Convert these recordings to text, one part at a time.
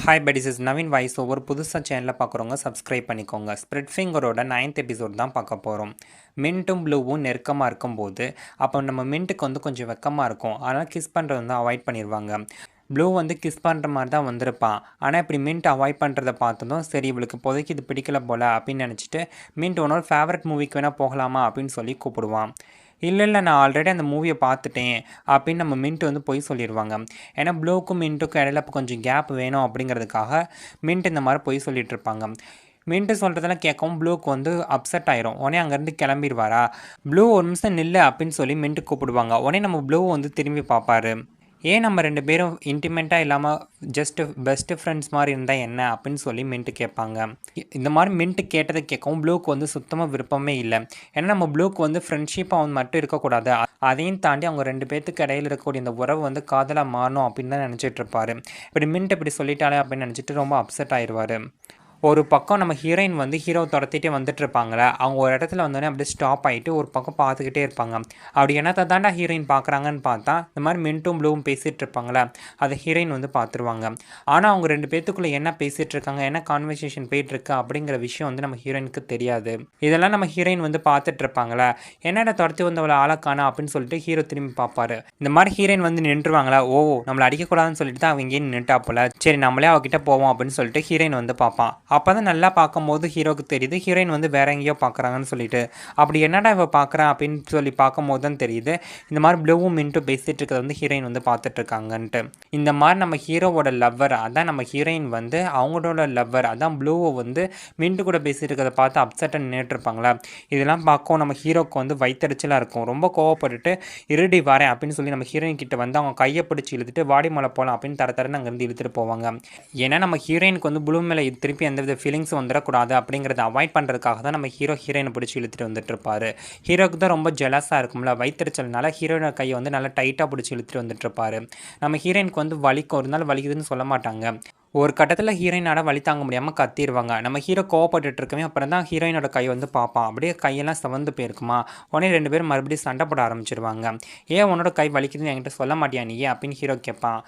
Hi by this is Naveen voice over. புதுசாக சேனலில் பார்க்குறவங்க சப்ஸ்கிரைப் பண்ணிக்கோங்க. ஸ்ப்ரெட் ஃபிங்கரோட 9th எபிசோட் தான் பார்க்க போகிறோம். மின்ட்டும் ப்ளூவும் நெருக்கமாக இருக்கும்போது அப்போ நம்ம மின்ட்டுக்கு வந்து கொஞ்சம் வெக்கமாக இருக்கும். அதனால் கிஸ் பண்ணுறது வந்து அவாய்ட் பண்ணிடுவாங்க. ப்ளூ வந்து கிஸ் பண்ணுற மாதிரி தான் வந்திருப்பான். ஆனால் இப்படி மின்ட் அவாய்ட் பண்ணுறதை பார்த்ததும் சரி இவளுக்கு இப்போதைக்கு இது பிடிக்கல போல் அப்படின்னு நினச்சிட்டு மின்ட் உன்னோட ஃபேவரட் மூவிக்கு வேணால் போகலாமா அப்படின்னு சொல்லி கூப்பிடுவான். இல்லை நான் ஆல்ரெடி அந்த மூவியை பார்த்துட்டேன் அப்படின்னு நம்ம மின்ட் வந்து போய் சொல்லிடுவாங்க. ஏன்னா ப்ளூக்கும் மின்ட்டுக்கும் இடையில இப்போ கொஞ்சம் கேப் வேணும் அப்படிங்கிறதுக்காக மின்ட் இந்த மாதிரி போய் சொல்லிட்டு இருப்பாங்க. மின்ட்டு சொல்கிறதெல்லாம் கேட்கவும் ப்ளூக்கு வந்து அப்செட் ஆயிரும். உடனே அங்கேருந்து கிளம்பிடுவாரா. ப்ளூ ஒரு நிமிஷம் நில்லு அப்படின்னு சொல்லி மின்ட்டு கூப்பிடுவாங்க. உடனே நம்ம ப்ளூ வந்து திரும்பி பார்ப்பாரு. ஏன் நம்ம 2 பேரும் இன்டிமேட்டாக இல்லாமல் பெஸ்ட்டு ஃப்ரெண்ட்ஸ் மாதிரி இருந்தால் என்ன அப்படின்னு சொல்லி மின்ட்டு கேட்பாங்க. இந்த மாதிரி மின்ட்டு கேட்டதை கேட்கவும் ப்ளூக்கு வந்து சுத்தமாக விருப்பமே இல்லை. ஏன்னா நம்ம ப்ளூக்கு வந்து ஃப்ரெண்ட்ஷிப்பாக வந்து மட்டும் இருக்கக்கூடாது, அதையும் தாண்டி அவங்க 2 பேர்த்துக்கு இடையில இருக்கக்கூடிய இந்த உறவு வந்து காதலாக மாறணும் அப்படின்னு தான் நினச்சிட்டு இருப்பாரு. இப்படி மின்ட்டு இப்படி சொல்லிட்டாலே அப்படின்னு நினச்சிட்டு ரொம்ப அப்செட் ஆயிடுவார். ஒரு பக்கம் நம்ம ஹீரோயின் வந்து ஹீரோ துரத்திட்டே வந்துட்டு இருப்பாங்களே, அவங்க ஒரு இடத்துல வந்தோடனே அப்படியே ஸ்டாப் ஆகிட்டு ஒரு பக்கம் பார்த்துக்கிட்டே இருப்பாங்க. அப்படி என்னத்தை தாண்டா ஹீரோயின் பார்க்குறாங்கன்னு பார்த்தா இந்த மாதிரி மின்ட்டும் ப்ளூவும் பேசிகிட்டு இருப்பாங்களே, அதை ஹீரோயின் வந்து பார்த்துருவாங்க. ஆனால் அவங்க 2 பேர்த்துக்குள்ளே என்ன பேசிகிட்டு இருக்காங்க, என்ன கான்வர்சேஷன் போயிட்டுருக்கு அப்படிங்கிற விஷயம் வந்து நம்ம ஹீரோயினுக்கு தெரியாது. இதெல்லாம் நம்ம ஹீரோயின் வந்து பார்த்துட்டு இருப்பாங்களே, என்னடா துரத்தி வந்தவளை ஆளக்கானா அப்படின்னு சொல்லிட்டு ஹீரோ திரும்பி பார்ப்பாரு. இந்த மாதிரி ஹீரோயின் வந்து நின்றுவாங்களா, ஓ நம்மளை அடிக்கக்கூடாதுன்னு சொல்லிட்டு தான் அவங்க இங்கேயே நின்றுட்டா போல, சரி நம்மளே அவகிட்ட போவோம் அப்படின்னு சொல்லிட்டு ஹீரோயின் வந்து பார்ப்பான். அப்போ தான் நல்லா பார்க்கும்போது ஹீரோக்கு தெரியுது ஹீரோயின் வந்து வேற எங்கேயோ பார்க்குறாங்கன்னு சொல்லிட்டு. அப்படி என்னடா இவ பார்க்குறான் அப்படின்னு சொல்லி பார்க்கும்போது தான் தெரியுது இந்த மாதிரி ப்ளூவும் மின்ட்டும் பேசிகிட்டு இருக்கிறத வந்து ஹீரோயின் வந்து பார்த்துட்டு இருக்காங்கன்ட்டு. இந்த மாதிரி நம்ம ஹீரோவோட லவ்வர் அதான் நம்ம ஹீரோயின் வந்து அவங்களோட லவ்வர் அதான் ப்ளூவை வந்து மின்ட்டு கூட பேசிகிட்டு இருக்கிறத பார்த்து அப்செட்டாக நின்றுட்டுருப்பாங்களா. இதெல்லாம் பார்க்கும் நம்ம ஹீரோக்கு வந்து வயிற்றுச்சலாக இருக்கும். ரொம்ப கோவப்பட்டுட்டு இருடி வரேன் அப்படின்னு சொல்லி நம்ம ஹீரோயின் கிட்ட வந்து அவங்க கையை பிடிச்சி இழுத்துட்டு வாடி மலை போகலாம் அப்படின்னு தரன்னு அங்கேருந்து இழுத்துட்டு போவாங்க. ஏன்னா நம்ம ஹீரோயினுக்கு வந்து ப்ளூ மேலே திருப்பி எந்தவித ஃபீலிங்ஸ் வந்துடக்கூடாது அப்படிங்கிறத அவாய்ட் பண்ணுறதுக்காக தான் நம்ம ஹீரோயினை பிடிச்சி இழுத்துட்டு வந்துட்டு இருப்பாரு. ஹீரோக்கு தான் ரொம்ப ஜெலஸாக இருக்கும்ல, வயிற்றுச்சல்னால ஹீரோயினோட கையை வந்து நல்லா டைட்டாக பிடிச்சி இழுத்துட்டு வந்துட்டு இருப்பாரு. நம்ம ஹீரோயினுக்கு வந்து வலிக்கும், ஒரு நாள் வலிக்குதுன்னு சொல்ல மாட்டாங்க. ஒரு கட்டத்தில் ஹீரோயினோட வலி தாங்க முடியாமல் கத்திடுவாங்க. நம்ம ஹீரோ கோவப்பட்டு இருக்கவே அப்புறம் தான் ஹீரோயினோட கை வந்து பார்ப்பான். அப்படியே கையெல்லாம் சிவந்து போயிருக்குமா. உடனே 2 பேரும் மறுபடியும் சண்டை போட ஆரம்பிச்சிருவாங்க. ஏன் உன்னோட கை வலிக்குதுன்னு என்கிட்ட சொல்ல மாட்டியா நீ அப்படின்னு ஹீரோ கேட்பான்.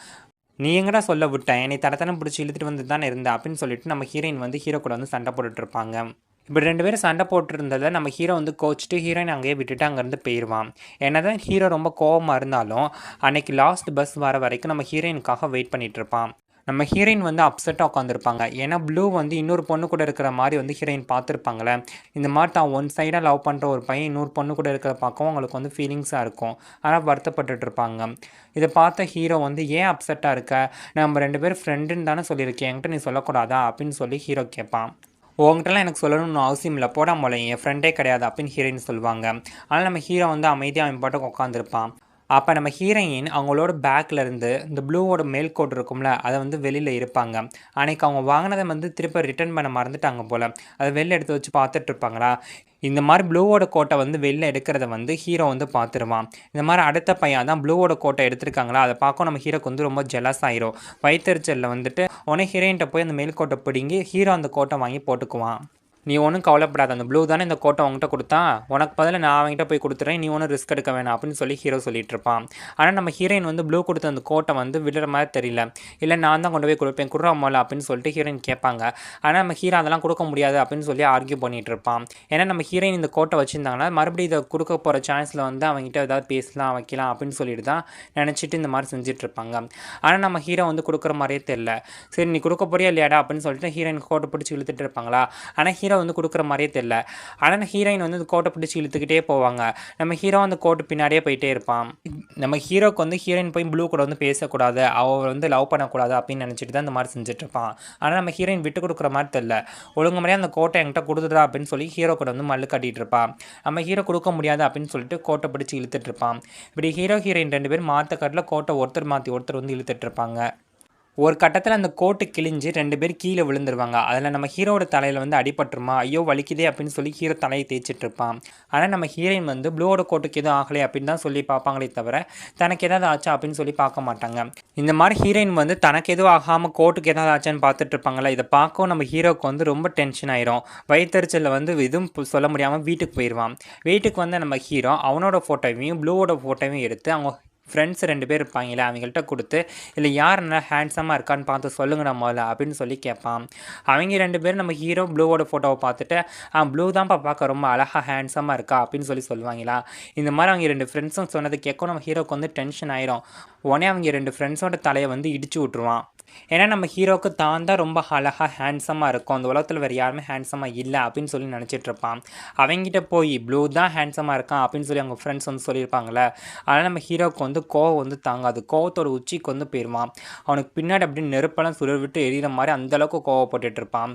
நீ எங்கடா சொல்ல விட்டேன், என்னை தரத்தனம் பிடிச்சி இழுத்துட்டு வந்து தானே இருந்தேன் அப்படின்னு சொல்லிட்டு நம்ம ஹீரோயின் வந்து ஹீரோ கூட வந்து சண்டை போட்டுட்ருப்பாங்க. இப்படி 2 பேரும் சண்டை போட்டுருந்ததை நம்ம ஹீரோ வந்து கோச்சிட்டு ஹீரோயின் அங்கேயே விட்டுட்டு அங்கேருந்து போயிடுவான். என்னதான் ஹீரோ ரொம்ப கோவமாக இருந்தாலும் அன்னைக்கு லாஸ்ட் பஸ் வர வரைக்கும் நம்ம ஹீரோயினுக்காக வெயிட் பண்ணிட்டு இருப்பான். நம்ம ஹீரோயின் வந்து அப்செட்டாக உட்காந்துருப்பாங்க. ஏன்னா ப்ளூ வந்து இன்னொரு பொண்ணு கூட இருக்கிற மாதிரி வந்து ஹீரோயின் பார்த்துருப்பாங்களே. இந்த மாதிரி தான் ஒன் சைடாக லவ் பண்ணுற ஒரு பையன் இன்னொரு பொண்ணு கூட இருக்கிற பார்க்கவும் அவங்களுக்கு வந்து ஃபீலிங்ஸாக இருக்கும். ஆனால் வருத்தப்பட்டுட்டு இருப்பாங்க. இதை பார்த்த ஹீரோ வந்து ஏன் அப்செட்டாக இருக்க, நம்ம 2 பேரும் ஃப்ரெண்டுன்னு தானே சொல்லியிருக்கேன், என்கிட்ட நீ சொல்லக்கூடாதா அப்படின்னு சொல்லி ஹீரோ கேட்பான். உங்கள்கிட்டலாம் எனக்கு சொல்லணும்னு அவசியம் இல்லை, போடா மொழி என் ஃப்ரெண்டே கிடையாது அப்படின்னு ஹீரோயின் சொல்லுவாங்க. ஆனால் நம்ம ஹீரோ வந்து அமைதியாக அவன் பாட்டுக்கு உட்காந்துருப்பான். அப்போ நம்ம ஹீரோயின் அவங்களோட பேக்லேருந்து இந்த ப்ளூவோட மேல் கோட் இருக்கும்ல அதை வந்து வெளியில் இருப்பாங்க. அன்றைக்கி அவங்க வாங்கினதை வந்து திருப்பி ரிட்டர்ன் பண்ண மறந்துட்டாங்க போல். அதை வெளில எடுத்து வச்சு பார்த்துட்ருப்பாங்களா. இந்த மாதிரி ப்ளூவோட கோட்டை வந்து வெளில எடுக்கிறத வந்து ஹீரோ வந்து பார்த்துருவான். இந்த மாதிரி அடுத்த பையன் தான் ப்ளூவோட கோட்டை எடுத்திருக்காங்களா அதை பார்க்க நம்ம ஹீரோக்கு வந்து ரொம்ப ஜெலஸ் ஆயிரும். வயிற்றுச்சலில் வந்துட்டு உடனே ஹீரோயின்கிட்ட போய் அந்த மேல் கோட்டை பிடிங்கி ஹீரோ அந்த கோட்டை வாங்கி போட்டுக்குவான். நீ ஒன்றும் கவலைப்படாத, அந்த ப்ளூ தானே இந்த கோட்டை உங்ககிட்ட கொடுத்தான், உனக்கு பதில் நான் அவங்ககிட்ட போய் கொடுத்துறேன், நீ ஒன்றும் ரிஸ்க் எடுக்க வேணாம் அப்படின்னு சொல்லி ஹீரோ சொல்லிட்டு இருப்பான். ஆனால் நம்ம ஹீரோயின் வந்து ப்ளூ கொடுத்த அந்த கோட்டை வந்து விடுற மாதிரி தெரியல. இல்லை நான் தான் கொண்டு போய் கொடுப்பேன், குர்ரா மோல அப்படின்னு சொல்லிட்டு ஹீரோயின் கேட்பாங்க. ஆனால் நம்ம ஹீரோ அதெல்லாம் கொடுக்க முடியாது அப்படின்னு சொல்லி ஆர்கியூ பண்ணிட்டு இருப்பான். ஏன்னா நம்ம ஹீரோயின் இந்த கோட்டை வச்சுருந்தாங்கன்னா மறுபடியும் இதை கொடுக்க போகிற சான்ஸில் வந்து அவங்ககிட்ட ஏதாவது பேசலாம் வைக்கலாம் அப்படின்னு சொல்லிட்டு தான் நினச்சிட்டு இந்த மாதிரி செஞ்சுட்டு இருப்பாங்க. ஆனால் நம்ம ஹீரோ வந்து கொடுக்குற மாதிரியே தெரியல. சரி நீ கொடுக்க போறியா இல்லையாடா அப்படின்னு சொல்லிட்டு ஹீரோயின் கோட்டை பிடிச்சி இழுத்துட்டு இருப்பாங்களா. ஆனால் ஹீரோ வந்து கொடுக்குற மாதிரியே தெரியல. ஆனால் ஹீரோயின் வந்து அந்த கோட்டை பிடிச்சி இழுத்துக்கிட்டே போவாங்க. நம்ம ஹீரோ அந்த கோட்டு பின்னாடியே போயிட்டே இருப்பான். நம்ம ஹீரோக்கு வந்து ஹீரோயின் போய் ப்ளூ கூட வந்து பேசக்கூடாது, அவள் வந்து லவ் பண்ணக்கூடாது அப்படின்னு நினச்சிட்டு தான் இந்த மாதிரி செஞ்சுட்டு இருப்பான். ஆனால் நம்ம ஹீரோயின் விட்டு கொடுக்குற மாதிரி தெரியல. ஒழுங்கு முறையாக அந்த கோட்டை என்கிட்ட கொடுத்துடா அப்படின்னு சொல்லி ஹீரோ கூட வந்து மல்லு கட்டிகிட்டு இருப்பான். நம்ம ஹீரோ கொடுக்க முடியாது அப்படின்னு சொல்லிட்டு கோட்டை பிடிச்சி இழுத்துட்டு இருப்பான். இப்படி ஹீரோயின் 2 பேர் மாற்ற கட்டில் கோட்டை ஒருத்தர் மாற்றி ஒருத்தர் வந்து இழுத்துட்டு இருப்பாங்க. ஒரு கட்டத்தில் அந்த கோட்டு கிழிஞ்சு 2 பேர் கீழே விழுந்துருவாங்க. அதில் நம்ம ஹீரோட தலையில் வந்து அடிபட்டுருமா, ஐயோ வலிக்குதே அப்படின்னு சொல்லி ஹீரோ தலையை தேய்ச்சிட்டு இருப்பான். ஆனால் நம்ம ஹீரோயின் வந்து ப்ளூவோட கோட்டுக்கு எதுவும் ஆகலை அப்படின்னு தான் சொல்லி பார்ப்பாங்களே தவிர தனக்கு ஏதாவது ஆச்சா அப்படின்னு சொல்லி பார்க்க மாட்டாங்க. இந்த மாதிரி ஹீரோயின் வந்து தனக்கு எதுவும் ஆகாமல் கோட்டுக்கு ஏதாவது ஆச்சான்னு பார்த்துட்டு இருப்பாங்களா. இதை பார்க்கவும் நம்ம ஹீரோக்கு வந்து ரொம்ப டென்ஷன் ஆயிரும். வயிற்றுச்சலில் வந்து எதுவும் சொல்ல முடியாமல் வீட்டுக்கு போயிடுவான். வீட்டுக்கு வந்து நம்ம ஹீரோ அவனோட ஃபோட்டோவையும் ப்ளூவோட ஃபோட்டோவையும் எடுத்து அவங்க ஃப்ரெண்ட்ஸ் 2 பேர் இருப்பாங்கல்ல, அவங்கள்ட்ட குடுத்து, "இதுல யார் நல்லா ஹேண்ட்ஸமா இருக்கான்னு பார்த்து சொல்லுங்கடா மொதல்ல" அப்படின்னு சொல்லி கேட்பான். அவங்க 2 பேரும் நம்ம ஹீரோ ப்ளூவோட ஃபோட்டோவ பார்த்துட்டு, ப்ளூ தான்ப்பா பார்க்க ரொம்ப அழகா ஹேண்ட்ஸமா இருக்கா" அப்படின்னு சொல்லி சொல்லுவாங்களா. இந்த மாரி அவங்க 2 ஃப்ரெண்ட்ஸும் சொன்னத கேட்கவும் நம்ம ஹீரோவுக்கு வந்து டென்ஷன் ஆயிரும். உடனே அவங்க 2 ஃப்ரெண்ட்ஸோட தலைய வந்து இடிச்சு விட்டுருவான். ஏன்னா நம்ம ஹீரோவுக்கு தான் தான் ரொம்ப அழகா ஹேண்ட்ஸமா இருக்கும். அந்த உலகத்துல வேற யாருமே ஹேண்ட்ஸமா இல்ல அப்படின்னு சொல்லி நெனச்சிட்டு இருப்பான். அவன்கிட்ட போய் ப்ளூ தான் ஹேண்ட்ஸமா இருக்கான் அப்படின்னு சொல்லி அவங்க ஃப்ரெண்ட்ஸ் வந்து சொல்லியிருப்பாங்கல்ல. அதனால நம்ம ஹீரோவுக்கு வந்து கோவம் வந்து தாங்காது. கோவத்தோட உச்சிக்கு வந்து போயிருவான். அவனுக்கு பின்னாடி அப்படியே நெருப்பெல்லாம் சுடர் விட்டு எரியிற மாரி அந்த அளவுக்கு கோவப்பட்டுட்டு இருப்பான்.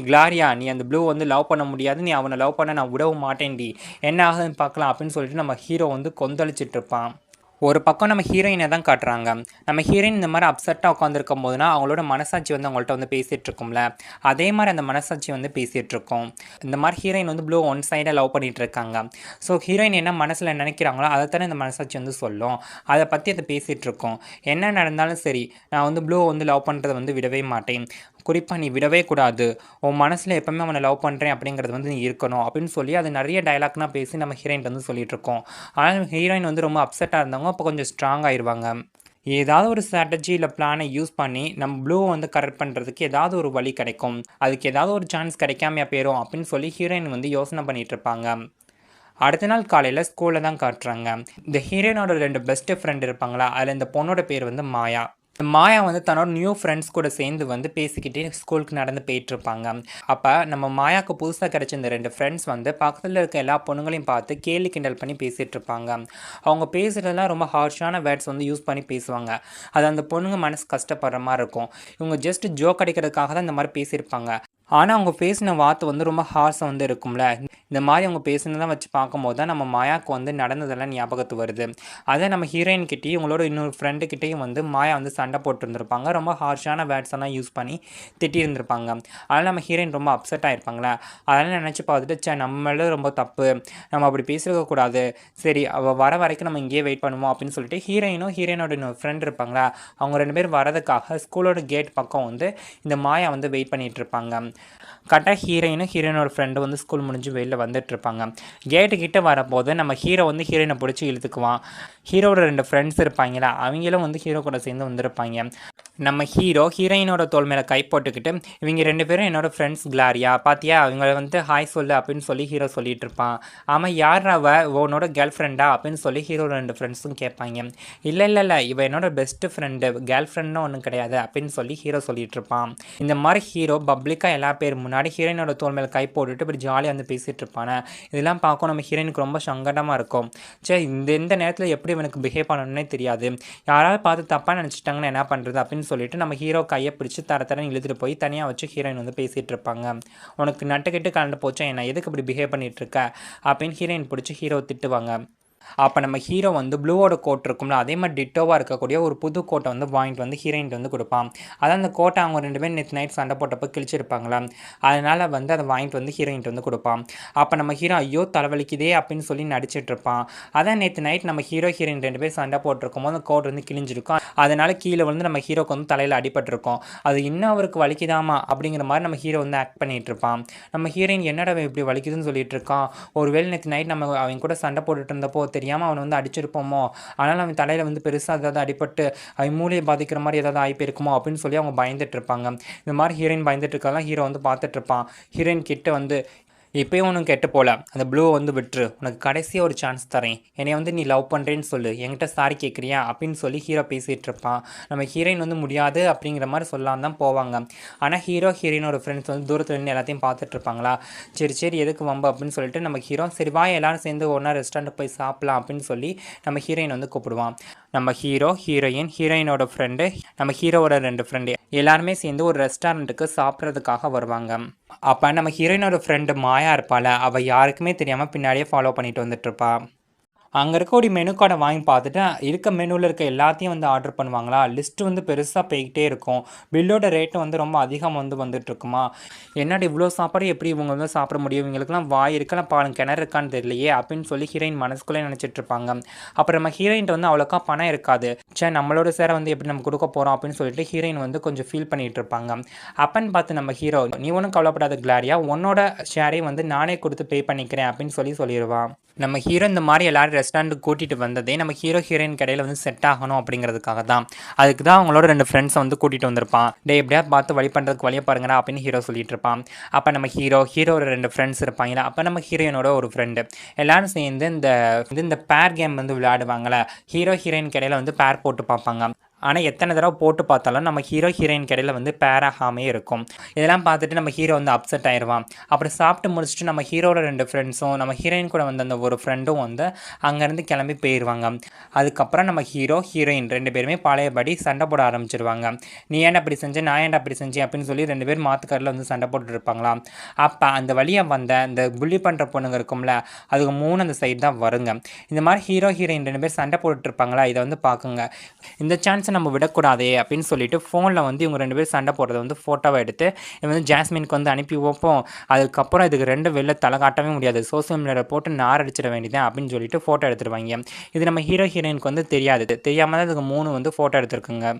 "கிளாரியா, நீ அந்த ப்ளூ வந்து லவ் பண்ண முடியாது. நீ அவன லவ் பண்ண நான் விடவும் மாட்டேன்டி. என்ன ஆகுதுன்னு பார்க்கலாம்" அப்படின்னு சொல்லிட்டு நம்ம ஹீரோ வந்து கொந்தளிச்சிட்டு இருப்பான். ஒரு பக்கம் நம்ம ஹீரோயினை தான் காட்டுறாங்க. நம்ம ஹீரோயின் இந்த மாரி அப்செட்டா உட்காந்துருக்கும் போதுனா, அவங்களோட மனசாட்சி வந்து அவங்கள்ட்ட வந்து பேசிட்டு இருக்கும்ல. அதே மாரி அந்த மனசாட்சி வந்து பேசிட்டு இருக்கும். இந்த மாரி ஹீரோயின் வந்து ப்ளூ ஒன் சைடா லவ் பண்ணிட்டு இருக்காங்க. ஸோ ஹீரோயின் என்ன மனசுல நினைக்கிறாங்களோ, அத தானே இந்த மனசாட்சி வந்து சொல்லும். அத பத்தி அது பேசிட்டு இருக்கும். என்ன நடந்தாலும் சரி, நான் வந்து ப்ளூவ வந்து லவ் பண்றத வந்து விடவே மாட்டேன். குறிப்பா நீ விடவே கூடாது. உன் மனசுல எப்பவுமே அவன லவ் பண்றேன் அப்படிங்கிறது வந்து நீ இருக்கணும் அப்படின்னு சொல்லி, அது நெறைய டயலாக்லாம் பேசி நம்ம ஹீரோயின்ட்ட வந்து சொல்லிட்டு இருக்கோம். ஆனா ஹீரோயின் வந்து ரொம்ப அப்செட்டா இருந்தவங்க, அப்போ கொஞ்சம் ஸ்ட்ராங் ஆயிருவாங்க. ஏதாவது ஒரு ஸ்ட்ராட்டஜி இல்ல பிளான யூஸ் பண்ணி, நம்ம ப்ளூவ வந்து கரெக்ட் பண்றதுக்கு ஏதாவது ஒரு வழி கிடைக்கும். அதுக்கு ஏதாவது ஒரு சான்ஸ் கிடைக்காமயா போயிரும் அப்படின்னு சொல்லி ஹீரோயின் வந்து யோசனை பண்ணிட்டு இருப்பாங்க. அடுத்த நாள் காலையில ஸ்கூல்ல தான் காட்டுறாங்க. இந்த ஹீரோயினோட 2 பெஸ்ட் ஃப்ரெண்ட் இருப்பாங்களா, அதுல இந்த பொண்ணோட பேர் வந்து மாயா. மாயா வந்து தன்னோட நியூ ஃப்ரெண்ட்ஸ் கூட சேர்ந்து வந்து பேசிக்கிட்டே ஸ்கூலுக்கு நடந்து போயிட்டுருப்பாங்க. அப்ப நம்ம மாயாவுக்கு புதுசா கிடைச்ச இந்த 2 ஃப்ரெண்ட்ஸ் வந்து பக்கத்துல இருக்க எல்லா பொண்ணுங்களையும் பார்த்து கேலி கிண்டல் பண்ணி பேசிட்டுருப்பாங்க. அவங்க பேசுறதெல்லாம் ரொம்ப ஹார்ஷான வேர்ட்ஸ் வந்து யூஸ் பண்ணி பேசுவாங்க. அது அந்த பொண்ணுங்க மனசு கஷ்டப்படுற மாரி இருக்கும். இவங்க ஜஸ்ட் ஜோக் அடிக்கிறதுக்காக தான் இந்த மாரி பேசியிருப்பாங்க. ஆனா, அவங்க பேசின வார்த்தை வந்து ரொம்ப ஹார்ஸா வந்து இருக்கும்ல. இந்த மாரி அவங்க பேசினதெல்லாம் வச்சு பார்க்கும்போது தான் நம்ம மாயாவுக்கு வந்து நடந்ததெல்லாம் ஞாபகத்துக்கு வருது. அதே நம்ம ஹீரோயின் கிட்டயும், இவங்களோட இன்னொரு ஃப்ரெண்டு கிட்டயும் வந்து மாயா வந்து சண்டை போட்டுருந்துருப்பாங்க. ரொம்ப ஹார்ஷான வேர்ட்ஸ் எல்லாம் யூஸ் பண்ணி திட்டியிருந்திருப்பாங்க. அதனால நம்ம ஹீரோயின் ரொம்ப அப்செட் ஆயிருப்பாங்களா. அதெல்லாம் நினச்சு பார்த்துட்டு, நம்ம மேல ரொம்ப தப்பு. நம்ம அப்படி பேசியிருக்க கூடாது. சரி, அவ வர வரைக்கும் நம்ம இங்கேயே வெயிட் பண்ணுவோம் அப்படின்னு சொல்லிட்டு ஹீரோயினும், ஹீரோயினோட இன்னொரு ஃப்ரெண்ட் இருப்பாங்களா, அவங்க 2 பேரும் வரதுக்காக ஸ்கூலோட கேட் பக்கம் வந்து இந்த மாயா வந்து வெயிட் பண்ணிட்டு இருப்பாங்க. கரெக்டாக ஹீரோயினும் ஹீரோயினோட ஃப்ரெண்டு வந்து ஸ்கூல் முடிஞ்சு வெளில வந்துட்டுருப்பாங்க. கேட்டு கிட்ட வரப்போது நம்ம ஹீரோ வந்து ஹீரோயினை பிடிச்சி இழுத்துக்குவான். ஹீரோட 2 ஃப்ரெண்ட்ஸ் இருப்பாங்களா, அவங்களும் வந்து ஹீரோ கூட சேர்ந்து வந்திருப்பாங்க. நம்ம ஹீரோ ஹீரோயினோட தோள் மேலே கை போட்டுக்கிட்டு, இவங்க 2 பேரும் என்னோட ஃப்ரெண்ட்ஸ் கிளாரியா, பாத்தியா அவங்கள வந்து ஹாய் சொல்லு அப்படின்னு சொல்லி ஹீரோ சொல்லிட்டு இருப்பான். ஆமாம், யார் அவ, உன்னோட கேர்ள் ஃப்ரெண்டா அப்படின்னு சொல்லி ஹீரோட 2 ஃப்ரெண்ட்ஸும் கேட்பாங்க. இல்லை இவ என்னோட பெஸ்ட் ஃப்ரெண்டு, கேர்ள் ஃப்ரெண்ட்னு ஒன்றும் கிடையாது அப்படின்னு சொல்லி ஹீரோ சொல்லிட்டு இருப்பான். இந்த மாதிரி ஹீரோ பப்ளிக்காக எல்லா பேர் முன்னாடி ஹீரோயினோட தோள் மேலே கை போட்டுட்டு இப்படி ஜாலியாக வந்து பேசிகிட்டு இருப்பானே. இதெல்லாம் பார்க்க நம்ம ஹீரோயினுக்கு ரொம்ப சங்கடமாக இருக்கும். சே, இந்த நேரத்தில் எப்படி இவனுக்கு பிஹேவ் பண்ணணுன்னே தெரியாது. யாராவது பார்த்து தப்பாக நினச்சிட்டாங்கன்னா என்ன பண்ணுறது அப்படின்னு சொல்லிட்டு நம்ம ஹீரோ கையை பிடிச்சி தரன்னு இழுத்துட்டு போய் தனியாக வச்சு ஹீரோயின் வந்து பேசிகிட்டு இருப்பாங்க. உனக்கு நட்டுக்கிட்டு கலந்து போச்சா என்ன, எதுக்கு இப்படி பிஹேவ் பண்ணிகிட்டு இருக்க அப்படின்னு ஹீரோயின் பிடிச்சி ஹீரோ திட்டுவாங்க. அப்போ நம்ம ஹீரோ வந்து ப்ளூவோட கோட் இருக்கும்ல, அதே மாதிரி டிட்டோவாக இருக்கக்கூடிய ஒரு புது கோட்டை வந்து வாங்கிட்டு வந்து ஹீரோயின்ட்டு வந்து கொடுப்பான். அதான் அந்த கோட்டை அவங்க 2 பேரும் நேற்று நைட் சண்டை போட்டப்போ கிழிச்சிருப்பாங்களா, அதனால் வந்து அதை வாங்கிட்டு வந்து ஹீரோயின்ட்டு வந்து கொடுப்பான். அப்போ நம்ம ஹீரோ ஐயோ தலைவலிக்குதே அப்படின்னு சொல்லி நடிச்சிட்டு இருப்பான். அதான் நேற்று நைட் நம்ம ஹீரோ ஹீரோயின் 2 பேர் சண்டை போட்டிருக்கும் போது அந்த கோட் வந்து கிழிஞ்சிருக்கும். அதனால் கீழே வந்து நம்ம ஹீரோக்கு வந்து தலையில் அடிபட்டிருக்கும். அது இன்னும் அவருக்கு வலிக்குதாமா அப்படிங்கிற மாதிரி நம்ம ஹீரோ வந்து ஆக்ட் பண்ணிகிட்டு இருப்பான். நம்ம ஹீரோயின் என்னடா இப்படி வலிக்குதுன்னு சொல்லிட்டு இருக்கான், ஒருவேளை நேற்று நைட் நம்ம அவங்க கூட சண்டை போட்டுட்டு இருந்தப்போ தெரியாமல் அவனை வந்து அடிச்சிருப்போமோ, ஆனால் அவன் தலையில் வந்து பெருசாக ஏதாவது அடிபட்டு அவன் மூளையை பாதிக்கிற மாதிரி ஏதாவது ஆகி போயிருக்குமோ அப்படின்னு சொல்லி அவங்க பயந்துட்டு இருப்பாங்க. இந்த மாதிரி ஹீரோயின் பயந்துட்டு இருக்கலாம், ஹீரோ வந்து பார்த்துட்டு இருப்பான். ஹீரோயின் கிட்ட வந்து இப்போயும் ஒன்றும் கெட்டு போகல, அந்த ப்ளூவை வந்து விட்டுரு, உனக்கு கடைசியாக ஒரு சான்ஸ் தரேன், என்னை வந்து நீ லவ் பண்ணுறேன்னு சொல்லு, என்கிட்ட சாரி கேட்குறியா அப்படின்னு சொல்லி ஹீரோ பேசிகிட்டு இருப்பான். நம்ம ஹீரோயின் வந்து முடியாது அப்படிங்கிற மாதிரி சொல்லலாம் தான் போவாங்க. ஆனால் ஹீரோ ஹீரோயினோட ஃப்ரெண்ட்ஸ் வந்து தூரத்தில் இருந்து எல்லாத்தையும் பார்த்துட்டு இருப்பாங்களா. சரி எதுக்கு வம்பு அப்படின்னு சொல்லிட்டு நம்ம ஹீரோ சரி வா எல்லாரும் சேர்ந்து ஒன்றா ரெஸ்டாரண்ட்டுக்கு போய் சாப்பிட்லாம் அப்படின்னு சொல்லி நம்ம ஹீரோயின் வந்து கூப்பிடுவான். நம்ம ஹீரோ, ஹீரோயின், ஹீரோயினோட ஃப்ரெண்டு, நம்ம ஹீரோவோட 2 ஃப்ரெண்டு எல்லாருமே சேர்ந்து ஒரு ரெஸ்டாரண்ட்டுக்கு சாப்பிட்றதுக்காக வருவாங்க. அப்போ நம்ம ஹீரோயினோட ஃப்ரெண்டு மாயா இருப்பாள், அவள் யாருக்குமே தெரியாமல் பின்னாடியே ஃபாலோ பண்ணிட்டு வந்துட்டுருப்பா. அங்கே இருக்க ஒரு மெனு கார்டை வாங்கி பார்த்துட்டு இருக்க மெனுவில் இருக்க எல்லாத்தையும் வந்து ஆர்டர் பண்ணுவாங்களா. லிஸ்ட்டு வந்து பெருசாக போய்கிட்டே இருக்கும். பில்லோட ரேட்டு வந்து ரொம்ப அதிகம் வந்து வந்துட்டுருக்குமா. என்னடி இவ்வளோ சாப்பாடு எப்படி இவங்க வந்து சாப்பிட முடியும், இவங்களுக்குலாம் வாய் இருக்கலாம் பாலும் கிணறு இருக்கான்னு தெரியலையே அப்படின்னு சொல்லி ஹீரோயின் மனசுக்குள்ளே நினச்சிட்டு இருப்பாங்க. அப்புறம் நம்ம ஹீரோயின்ட்டு வந்து அவ்வளோக்கா பணம் இருக்காது. நம்மளோட சேரை வந்து எப்படி நம்ம கொடுக்க போகிறோம் அப்படின்னு சொல்லிட்டு ஹீரோயின் வந்து கொஞ்சம் ஃபீல் பண்ணிகிட்டு இருப்பாங்க. அப்பன்னு பார்த்து நம்ம ஹீரோ நீ ஒன்றும் கவலைப்படாத கிளாரியா, உன்னோட ஷேரையும் வந்து நானே கொடுத்து பே பண்ணிக்கிறேன் அப்படின்னு சொல்லிடுவான். நம்ம ஹீரோ இந்த மாதிரி எல்லாரும் ரெஸ்டாரண்ட்டுக்கு கூட்டிகிட்டு வந்ததே நம்ம ஹீரோ ஹீரோயின் கடையில் வந்து செட் ஆகணும் அப்படிங்கிறதுக்காக தான். அதுக்கு தான் அவங்களோட 2 ஃப்ரெண்ட்ஸை வந்து கூட்டிகிட்டு வந்திருப்பான். எப்படியா பார்த்து வழி பண்ணுறதுக்கு வழியை பாருங்கடா அப்படின்னு ஹீரோ சொல்லிட்டு இருப்பான். அப்போ நம்ம ஹீரோட 2 ஃப்ரெண்ட்ஸ் இருப்பாங்களா, அப்போ நம்ம ஹீரோயினோட ஒரு ஃப்ரெண்டு எல்லாரும் சேர்ந்து இந்த பேர் கேம் வந்து விளையாடுவாங்களே. ஹீரோ ஹீரோயின் கடையில் வந்து பேர் போட்டு பார்ப்பாங்க. ஆனால் எத்தனை தடவை போட்டு பார்த்தாலும் நம்ம ஹீரோ ஹீரோயின் கடையில் வந்து பேர் ஆகாமே இருக்கும். இதெல்லாம் பார்த்துட்டு நம்ம ஹீரோ வந்து அப்செட் ஆயிடுவான். அப்புறம் சாப்பிட்டு முடிச்சுட்டு நம்ம ஹீரோட 2 ஃப்ரெண்ட்ஸும் நம்ம ஹீரோயின் கூட வந்த அந்த ஒரு ஃப்ரெண்டும் வந்து அங்கேருந்து கிளம்பி போயிடுவாங்க. அதுக்கப்புறம் நம்ம ஹீரோயின் 2 பேருமே பழையபடி சண்டை போட ஆரம்பிச்சிருவாங்க. நீ ஏன்டா அப்படி செஞ்ச, நான் ஏன்டா அப்படி செஞ்சேன் அப்படின்னு சொல்லி 2 பேர் மாத்துக்காரில் வந்து சண்டை போட்டுட்டு இருப்பாங்களாம். அப்போ அந்த வழியாக வந்த இந்த புள்ளி பண்ணுற பொண்ணுங்க இருக்கும்ல, அதுக்கு 3 அந்த சைடு தான் வருங்க. இந்த மாதிரி ஹீரோயின் 2 பேர் சண்டை போட்டுட்டு இருப்பாங்களா, இதை வந்து பார்க்குங்க. இந்த சான்ஸ் நம்ம விடக்கூடாதே அப்படின்னு சொல்லிட்டு ஃபோனில் வந்து இவங்க 2 பேர் சண்டை போடுறத வந்து ஃபோட்டோவை எடுத்து இவன் வந்து ஜாஸ்மினுக்கு வந்து அனுப்பி வைப்போம். அதுக்கப்புறம் இதுக்கு 2 வெளில தலை காட்டவே முடியாது, சோசியல் மீடியாவில் போட்டு நார் அடிச்சிட வேண்டியதான் அப்படின்னு சொல்லிட்டு ஃபோட்டோ எடுத்துருவாங்க. இது நம்ம ஹீரோயினுக்கு வந்து தெரியாமல் தான் இதுக்கு 3 வந்து ஃபோட்டோ எடுத்துருக்குங்க.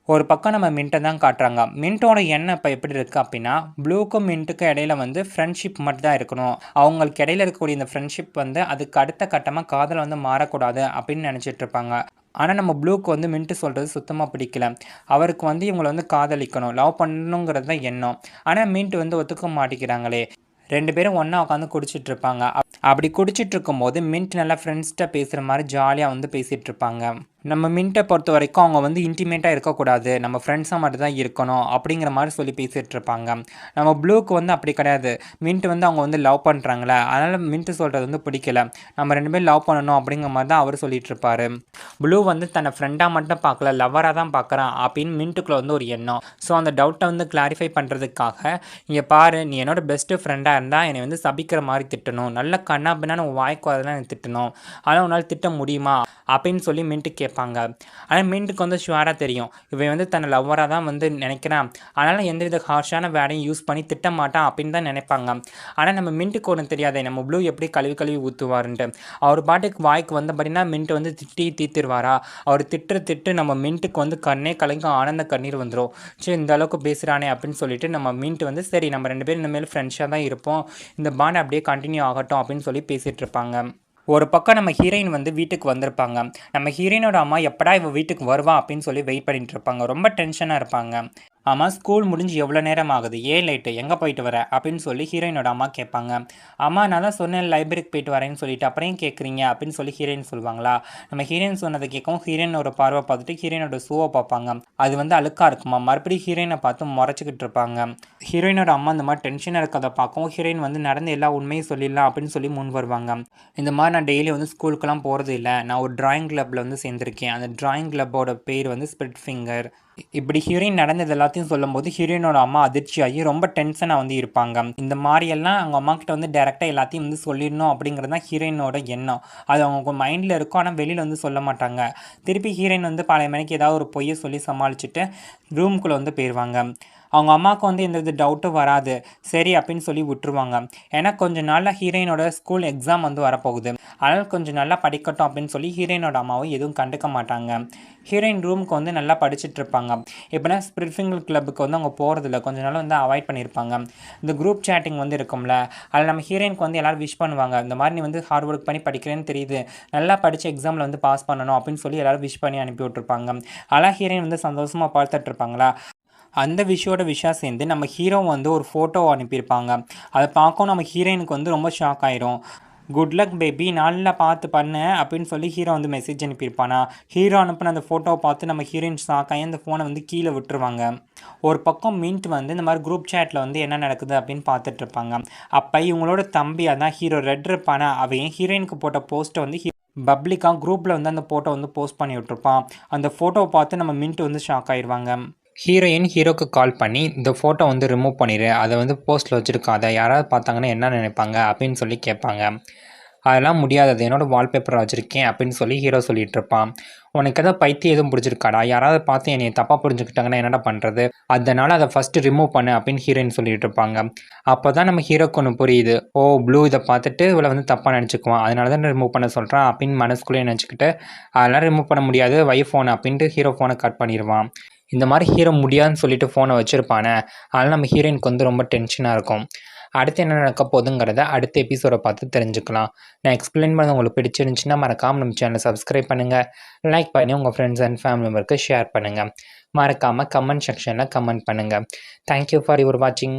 ஒரு பக்கம் நம்ம மின்ட்டை தான் காட்டுறாங்க. மின்ட்டோட எண்ணம் இப்போ எப்படி இருக்குது அப்படின்னா, ப்ளூக்கும் மின்ட்டுக்கும் இடையில வந்து ஃப்ரெண்ட்ஷிப் மட்டும் தான் இருக்கணும். அவங்களுக்கு இடையில இருக்கக்கூடிய இந்த ஃப்ரெண்ட்ஷிப் வந்து அதுக்கு அடுத்த கட்டமாக காதல் வந்து மாறக்கூடாது அப்படின்னு நினச்சிட்டு இருப்பாங்க. ஆனால் நம்ம ப்ளூக்கு வந்து மின்ட்டு சொல்கிறது சுத்தமாக பிடிக்கல. அவருக்கு வந்து இவங்களை வந்து காதலிக்கணும், லவ் பண்ணணுங்கிறது தான் எண்ணம். ஆனால் மின்ட்டு வந்து ஒத்துக்க மாட்டேங்கிறாங்களே. 2 பேரும் ஒன்றா உட்காந்து குடிச்சிட்டு இருப்பாங்க. அப்படி குடிச்சிட்டு இருக்கும்போது மின்ட் நல்லா ஃப்ரெண்ட்ஸ்கிட்ட பேசுகிற மாதிரி ஜாலியாக வந்து பேசிகிட்டு இருப்பாங்க. நம்ம மின்ட்டை பொறுத்த வரைக்கும் அவங்க வந்து இன்டிமேட்டாக இருக்கக்கூடாது, நம்ம ஃப்ரெண்ட்ஸாக மட்டும் தான் இருக்கணும் அப்படிங்கிற மாதிரி சொல்லி பேசிகிட்டு இருப்பாங்க. நம்ம ப்ளூக்கு வந்து அப்படி கிடையாது. மின்ட்டு வந்து அவங்க வந்து லவ் பண்ணுறாங்களே, அதனால் மின்ட்டு சொல்கிறது வந்து பிடிக்கல, நம்ம 2 பேரும் லவ் பண்ணணும் அப்படிங்கிற மாதிரி தான் அவர் சொல்லிட்டு இருப்பார். ப்ளூ வந்து தன்னை ஃப்ரெண்டாக மட்டும் பார்க்கல, லவ்வராக தான் பார்க்குறான் அப்படின்னு மின்ட்டுக்குள்ள வந்து ஒரு எண்ணம். ஸோ அந்த டவுட்டை வந்து கிளாரிஃபை பண்ணுறதுக்காக, இங்கே பாரு, நீ என்னோட பெஸ்ட்டு ஃப்ரெண்டாக இருந்தால் என்னை வந்து சபிக்கிற மாதிரி திட்டணும், நல்ல கண்ணா பின்னா வாய்க்கு அதெல்லாம் எனக்கு திட்டணும், ஆனால் உன்னால் திட்ட முடியுமா அப்படின்னு சொல்லி மின்ட்டு கேட்பாங்க. ஆனால் மின்ட்டுக்கு வந்து ஷுவராக தெரியும், இவன் வந்து தன்னை லவ்வராக தான் வந்து நினைக்கிறான், அதனால் எந்தவித ஹார்ஷான வேலையும் யூஸ் பண்ணி திட்ட மாட்டான் அப்படின்னு தான் நினைப்பாங்க. ஆனால் நம்ம மின்ட்டுக்கு ஒன்று தெரியாதே, நம்ம ப்ளூ எப்படி கழுவி ஊற்றுவாருன்ட்டு. அவர் பாட்டுக்கு வாய்க்கு வந்தபடினா மின்ட்டு வந்து திட்டி தீர்த்துருவாரா. அவர் திட்டு நம்ம மின்ட்டுக்கு வந்து கண்ணே கலங்கும், ஆனந்த கண்ணீர் வந்துடும். சரி, இந்த அளவுக்கு பேசுகிறானே அப்படின்னு சொல்லிட்டு நம்ம மின்ட்டு வந்து சரி, நம்ம 2 பேரும் இனிமேல் ஃப்ரெண்ட்ஸாக தான் இருப்போம், இந்த பாண்ட் அப்படியே கண்டினியூ ஆகட்டும் அப்படின்னு சொல்லி பேசிகிட்டு இருப்பாங்க. ஒரு பக்கம் நம்ம ஹீரோயின் வந்து வீட்டுக்கு வந்திருப்பாங்க. நம்ம ஹீரோயினோட அம்மா எப்படா இவ வீட்டுக்கு வருவா அப்படின்னு சொல்லி வெயிட் பண்ணிட்டு இருப்பாங்க. ரொம்ப டென்ஷனாக இருப்பாங்க. ஆமாம், ஸ்கூல் முடிஞ்சு எவ்வளோ நேரம் ஆகுது, ஏன் லைட்டு, எங்கே போயிட்டு வர அப்படின்னு சொல்லி ஹீரோயினோட அம்மா கேட்பாங்க. அம்மா நான் தான் சொன்னேன் லைப்ரரிக்கு போயிட்டு வரேன்னு சொல்லிட்டு, அப்புறம் ஏன் கேட்குறீங்க அப்படின்னு சொல்லி ஹீரோயின் சொல்லுவாங்களா. நம்ம ஹீரோயின் சொன்னதை கேட்கவும் ஹீரோயின் ஒரு பார்வை பார்த்துட்டு ஹீரோயினோட ஷூவை பார்ப்பாங்க. அது வந்து அழுக்காக இருக்குமா. மறுபடியும் ஹீரோயினை பார்த்து முறைச்சிக்கிட்டு இருப்பாங்க. ஹீரோயினோட அம்மா இந்த மாதிரி டென்ஷனாக இருக்கிறத பார்க்கவும் ஹீரோயின் வந்து நடந்த எல்லா உண்மையும் சொல்லிடலாம் அப்படின்னு சொல்லி முன் வருவாங்க. இந்த மாதிரி நான் டெய்லி வந்து ஸ்கூலுக்கெல்லாம் போகிறது இல்லை, நான் ஒரு ட்ராயிங் கிளப்பில் வந்து சேர்ந்துருக்கேன், அந்த ட்ராயிங் கிளப்போட பேர் வந்து ஸ்பிரிட் ஃபிங்கர். இப்படி ஹீரோயின் நடந்தது எல்லாத்தையும் சொல்லும்போது ஹீரோயினோட அம்மா அதிர்ச்சியாகி ரொம்ப டென்ஷனாக வந்து இருப்பாங்க. இந்த மாதிரியெல்லாம் அவங்க அம்மா கிட்ட வந்து டேரெக்டாக எல்லாத்தையும் வந்து சொல்லிடணும் அப்படிங்கிறது தான் ஹீரோயினோட எண்ணம். அது அவங்க மைண்டில் இருக்கும், ஆனால் வெளியில் வந்து சொல்ல மாட்டாங்க. திருப்பி ஹீரோயின் வந்து பழைய மணிக்கு ஏதாவது ஒரு பொய்யை சொல்லி சமாளிச்சுட்டு ரூம்குள்ளே வந்து போயிடுவாங்க. அவங்க அம்மாவுக்கு வந்து எந்த டவுட்டும் வராது, சரி அப்படின்னு சொல்லி விட்டுருவாங்க. ஏன்னா கொஞ்சம் நாளில் ஹீரோயினோட ஸ்கூல் எக்ஸாம் வந்து வரப்போகுது, அதனால் கொஞ்சம் நல்லா படிக்கட்டும் அப்படின்னு சொல்லி ஹீரோயினோட அம்மாவும் எதுவும் கண்டுக்க மாட்டாங்க. ஹீரோயின் ரூமுக்கு வந்து நல்லா படிச்சுட்டு இருப்பாங்க. இப்போனா ஸ்பிரிட் ஃபிங்கர் கிளப்புக்கு வந்து அவங்க போகிறதில்ல, கொஞ்ச நாள் வந்து அவாய்ட் பண்ணியிருப்பாங்க. இந்த குரூப் சேட்டிங் வந்து இருக்கும்ல, அதில் நம்ம ஹீரோயினுக்கு வந்து எல்லோரும் விஷ் பண்ணுவாங்க, இந்த மாதிரி நீ வந்து ஹார்ட் ஒர்க் பண்ணி படிக்கிறேன்னு தெரியுது, நல்லா படித்து எக்ஸாமில் வந்து பாஸ் பண்ணணும் அப்படின்னு சொல்லி எல்லோரும் விஷ் பண்ணி அனுப்பி விட்ருப்பாங்க. அதெல்லாம் ஹீரோயின் வந்து சந்தோஷமாக பார்த்துட்டு இருப்பாங்களா. அந்த விஷயம் சேர்ந்து நம்ம ஹீரோ வந்து ஒரு ஃபோட்டோ அனுப்பியிருப்பாங்க. அதை பார்க்கவும் நம்ம ஹீரோயினுக்கு வந்து ரொம்ப ஷாக் ஆயிரும். குட் லக் பேபி, நல்லா பார்த்து பண்ண அப்படின்னு சொல்லி ஹீரோ வந்து மெசேஜ் அனுப்பியிருப்பானா. ஹீரோ அனுப்பின அந்த ஃபோட்டோவை பார்த்து நம்ம ஹீரோயின் ஷாக் ஆகி அந்த ஃபோனை வந்து கீழே விட்டுருவாங்க. ஒரு பக்கம் மின்ட் வந்து இந்த மாதிரி குரூப் சேட்டில் வந்து என்ன நடக்குது அப்படின்னு பார்த்துட்டு இருப்பாங்க. அப்போ இவங்களோட தம்பி அதான் ஹீரோ ரெட் இருப்பானா, அவன் ஹீரோயினுக்கு போட்ட போஸ்ட்டை வந்து பப்ளிக்காக குரூப்பில் வந்து அந்த ஃபோட்டோ வந்து போஸ்ட் பண்ணி விட்டுருப்பான். அந்த ஃபோட்டோவை பார்த்து நம்ம மின்ட் வந்து ஷாக் ஆயிடுவாங்க. ஹீரோயின் ஹீரோக்கு கால் பண்ணி இந்த ஃபோட்டோ வந்து ரிமூவ் பண்ணிடு, அதை வந்து போஸ்ட்டில் வச்சுருக்காத, யாராவது பார்த்தாங்கன்னா என்ன நினைப்பாங்க அப்படின்னு சொல்லி கேட்பாங்க. அதெல்லாம் முடியாது, அது என்னோடய வால்பேப்பரை வச்சுருக்கேன் அப்படின்னு சொல்லி ஹீரோ சொல்லிகிட்டு இருப்பான். உனக்கு எதாவது பைத்தியம் எதுவும் பிடிச்சிருக்காடா, யாராவது பார்த்து என்னை தப்பாக புரிஞ்சுக்கிட்டாங்கன்னா என்னடா பண்ணுறது, அதனால் அதை ஃபஸ்ட்டு ரிமூவ் பண்ணு அப்படின்னு ஹீரோயின் சொல்லிகிட்டு இருப்பாங்க. அப்போ தான் நம்ம ஹீரோக்கு ஒன்று புரியுது, ஓ ப்ளூ இதை பார்த்துட்டு இவளை வந்து தப்பாக நினச்சிக்குவான், அதனால தான் ரிமூவ் பண்ண சொல்கிறான் அப்படின்னு மனசுக்குள்ளேயே நினச்சிக்கிட்டு அதெல்லாம் ரிமூவ் பண்ண முடியாது, வை ஃபோனை அப்படின்ட்டு ஹீரோ ஃபோனை கட் பண்ணிடுவான். இந்த மாதிரி ஹீரோ முடியாதுன்னு சொல்லிட்டு ஃபோனை வச்சுருப்பானே, அதனால் நம்ம ஹீரோயினுக்கு வந்து ரொம்ப டென்ஷனாக இருக்கும். அடுத்து என்ன நடக்க போகுதுங்கிறத அடுத்த எபிசோட பார்த்து தெரிஞ்சுக்கலாம். நான் எக்ஸ்பிளைன் பண்ணது உங்களுக்கு பிடிச்சிருந்துச்சுன்னா மறக்காமல் நம்ம சேனலை சப்ஸ்கிரைப் பண்ணுங்கள், லைக் பண்ணி உங்கள் ஃப்ரெண்ட்ஸ் அண்ட் ஃபேமிலி மெம்பருக்கு ஷேர் பண்ணுங்கள். மறக்காமல் கமெண்ட் செக்ஷனில் கமெண்ட் பண்ணுங்கள். தேங்க்யூ ஃபார் யுவர் வாட்சிங்.